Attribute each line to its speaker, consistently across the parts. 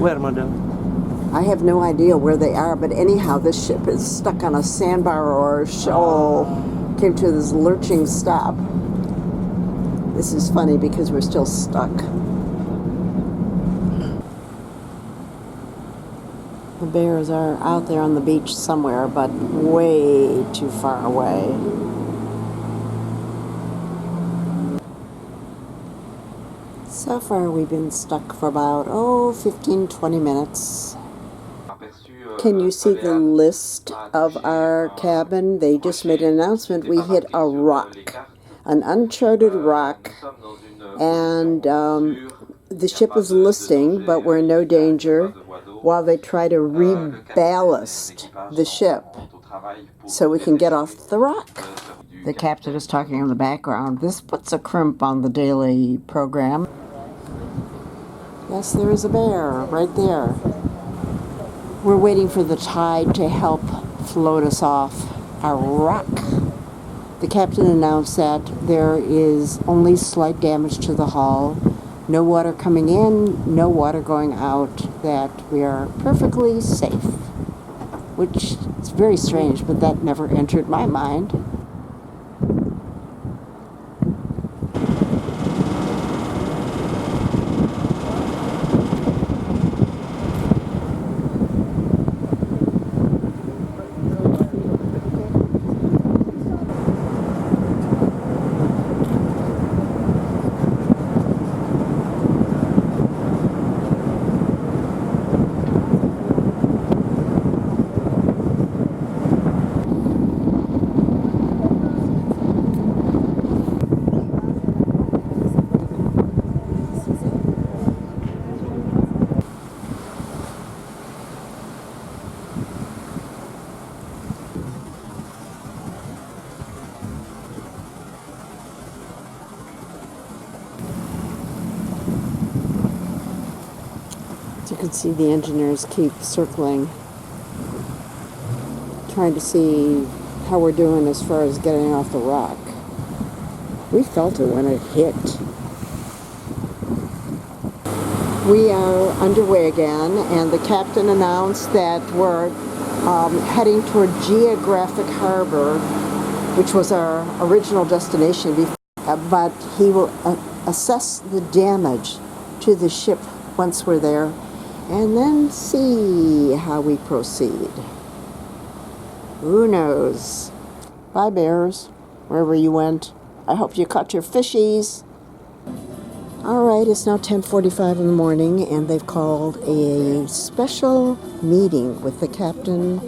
Speaker 1: Where, madam?
Speaker 2: I have no idea where they are, but anyhow, this ship is stuck on a sandbar or shoal. Came to this lurching stop. This is funny because we're still stuck. The bears are out there on the beach somewhere, but way too far away. So far we've been stuck for about, 15-20 minutes. Can you see the list of our cabin? They just made an announcement. We hit a rock, an uncharted rock, and the ship is listing, but we're in no danger while they try to reballast the ship so we can get off the rock. The captain is talking in the background. This puts a crimp on the daily program. Yes, there is a bear right there. We're waiting for the tide to help float us off our rock. The captain announced that there is only slight damage to the hull, no water coming in, no water going out, that we are perfectly safe, which is very strange, but that never entered my mind. You can see the engineers keep circling, trying to see how we're doing as far as getting off the rock. We felt it when it hit. We are underway again, and the captain announced that we're heading toward Geographic Harbor, which was our original destination before, but he will assess the damage to the ship once we're there, and then see how we proceed. Who knows? Bye, bears, wherever you went. I hope you caught your fishies. All right, it's now 10:45 in the morning, and they've called a special meeting with the captain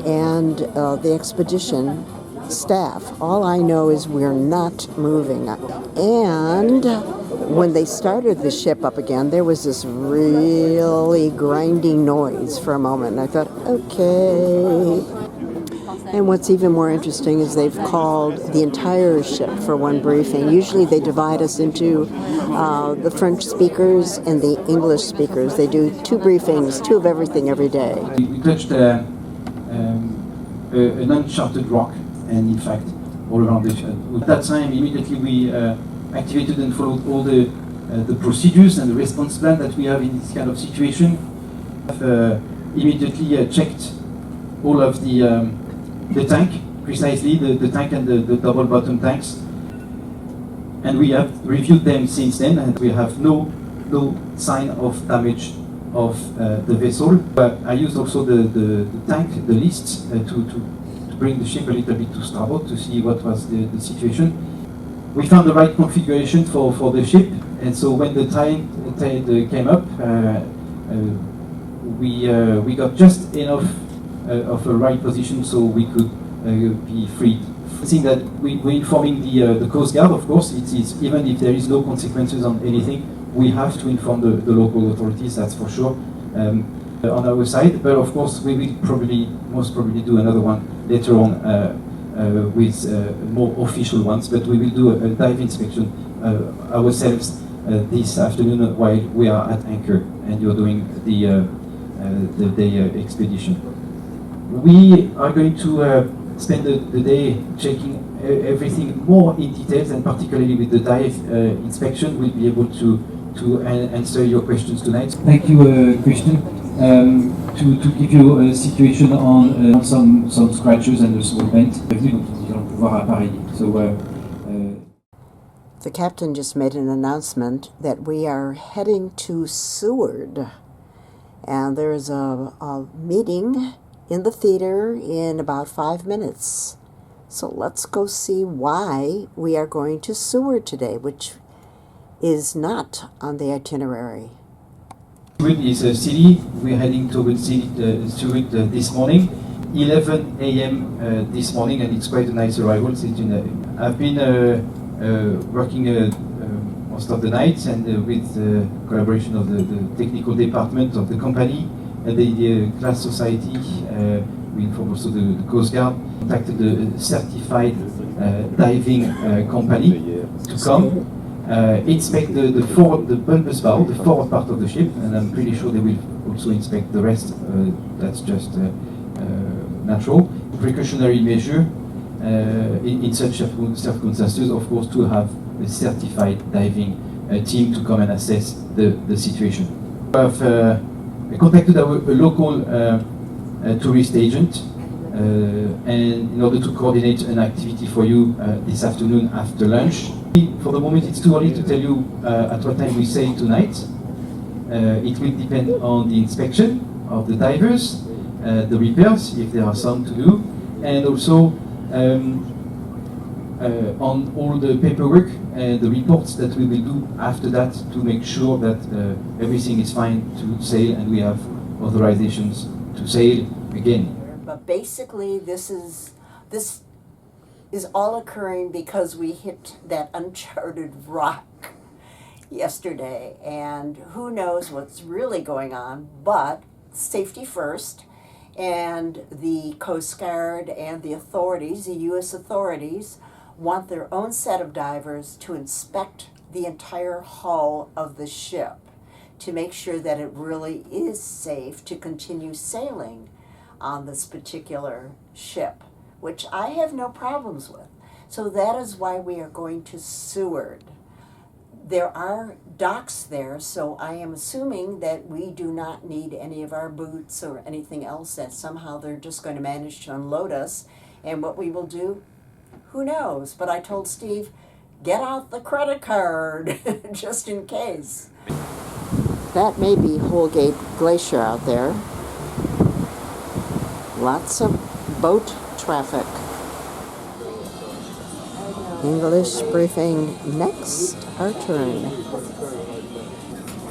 Speaker 2: and the expedition staff. All I know is we're not moving. And when they started the ship up again, there was this really grinding noise for a moment, and I thought, okay. And what's even more interesting is they've called the entire ship for one briefing. Usually they divide us into the French speakers and the English speakers. They do two briefings, two of everything every day.
Speaker 3: We touched an uncharted rock, and in fact, all around the ship. At that time, immediately we activated and followed all the procedures and the response plan that we have in this kind of situation. Immediately checked all of the tank, precisely the tank and the double bottom tanks, and we have reviewed them since then, and we have no sign of damage of the vessel. But I used also the tank, the list, to bring the ship a little bit to starboard to see what was the situation. We found the right configuration for the ship, and so when the tide came up, we got just enough of a right position so we could be freed. I think that we're informing the Coast Guard, of course. It is, even if there is no consequences on anything, we have to inform the local authorities, that's for sure, on our side. But of course, we will most probably do another one later on with more official ones. But we will do a dive inspection ourselves this afternoon while we are at anchor and you're doing the day expedition. We are going to spend the day checking everything more in detail, and particularly with the dive inspection, we'll be able to to answer your questions tonight. Thank you, Christian. To give you a situation on some scratches and a small bend.
Speaker 2: The captain just made an announcement that we are heading to Seward, and there's a meeting in the theater in about 5 minutes. So let's go see why we are going to Seward today, which is not on the itinerary.
Speaker 3: Seward is a city. We're heading towards Seward this morning, 11 a.m. This morning, and it's quite a nice arrival. I've been working most of the night, and with the collaboration of the technical department of the company, the Class Society, we informed also the Coast Guard, contacted a certified diving company to come inspect the bulbous bow, the forward part of the ship, and I'm pretty sure they will also inspect the rest. That's just natural. Precautionary measure in such circumstances, of course, to have a certified diving team to come and assess the situation. I've contacted a local tourist agent and in order to coordinate an activity for you this afternoon after lunch. For the moment, it's too early to tell you at what time we sail tonight. It will depend on the inspection of the divers, the repairs, if there are some to do, and also on all the paperwork and the reports that we will do after that to make sure that everything is fine to sail and we have authorizations to sail again.
Speaker 2: But basically, this is all occurring because we hit that uncharted rock yesterday, and who knows what's really going on, but safety first. And the Coast Guard and the authorities, the U.S. authorities, want their own set of divers to inspect the entire hull of the ship to make sure that it really is safe to continue sailing on this particular ship, which I have no problems with. So that is why we are going to Seward. There are docks there, so I am assuming that we do not need any of our boots or anything else, that somehow they're just going to manage to unload us. And what we will do, who knows? But I told Steve, get out the credit card, just in case. That may be Holgate Glacier out there. Lots of boat traffic. English briefing next, our turn.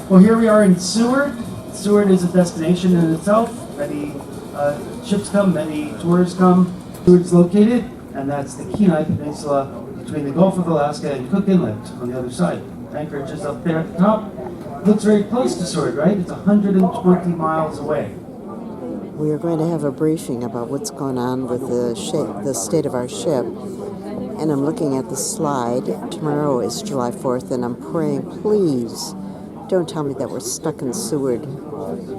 Speaker 1: Well, here we are in Seward. Seward is a destination in itself. Many ships come, many tours come. Seward's located, and that's the Kenai Peninsula between the Gulf of Alaska and Cook Inlet on the other side. Anchorage is up there at the top. Looks very close to Seward, right? It's 120 miles away.
Speaker 2: We are going to have a briefing about what's going on with the state of our ship. And I'm looking at the slide. Tomorrow is July 4th, and I'm praying, please, don't tell me that we're stuck in Seward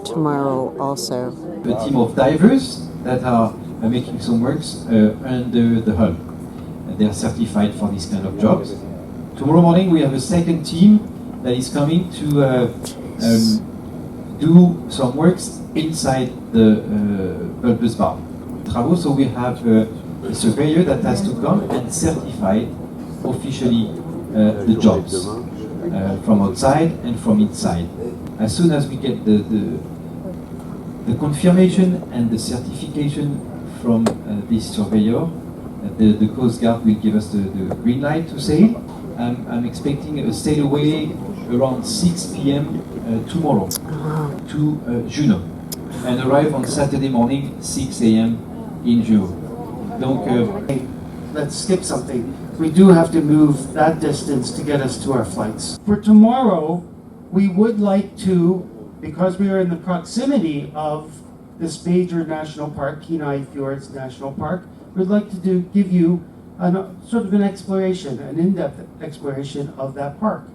Speaker 2: tomorrow also.
Speaker 3: A team of divers that are making some works under the hull. They are certified for this kind of jobs. Tomorrow morning we have a second team that is coming to do some works inside the bulbous bow. So we have a surveyor that has to come and certify officially the jobs from outside and from inside. As soon as we get the confirmation and the certification from this surveyor, the Coast Guard will give us the green light to sail. I'm expecting a sail away around 6 p.m. Tomorrow to Juneau and arrive on Saturday morning 6 a.m. in Juneau.
Speaker 1: Let's skip something. We do have to move that distance to get us to our flights. For tomorrow, we would like to, because we are in the proximity of this major national park, Kenai Fjords National Park, we'd like to give you sort of an exploration, an in-depth exploration of that park.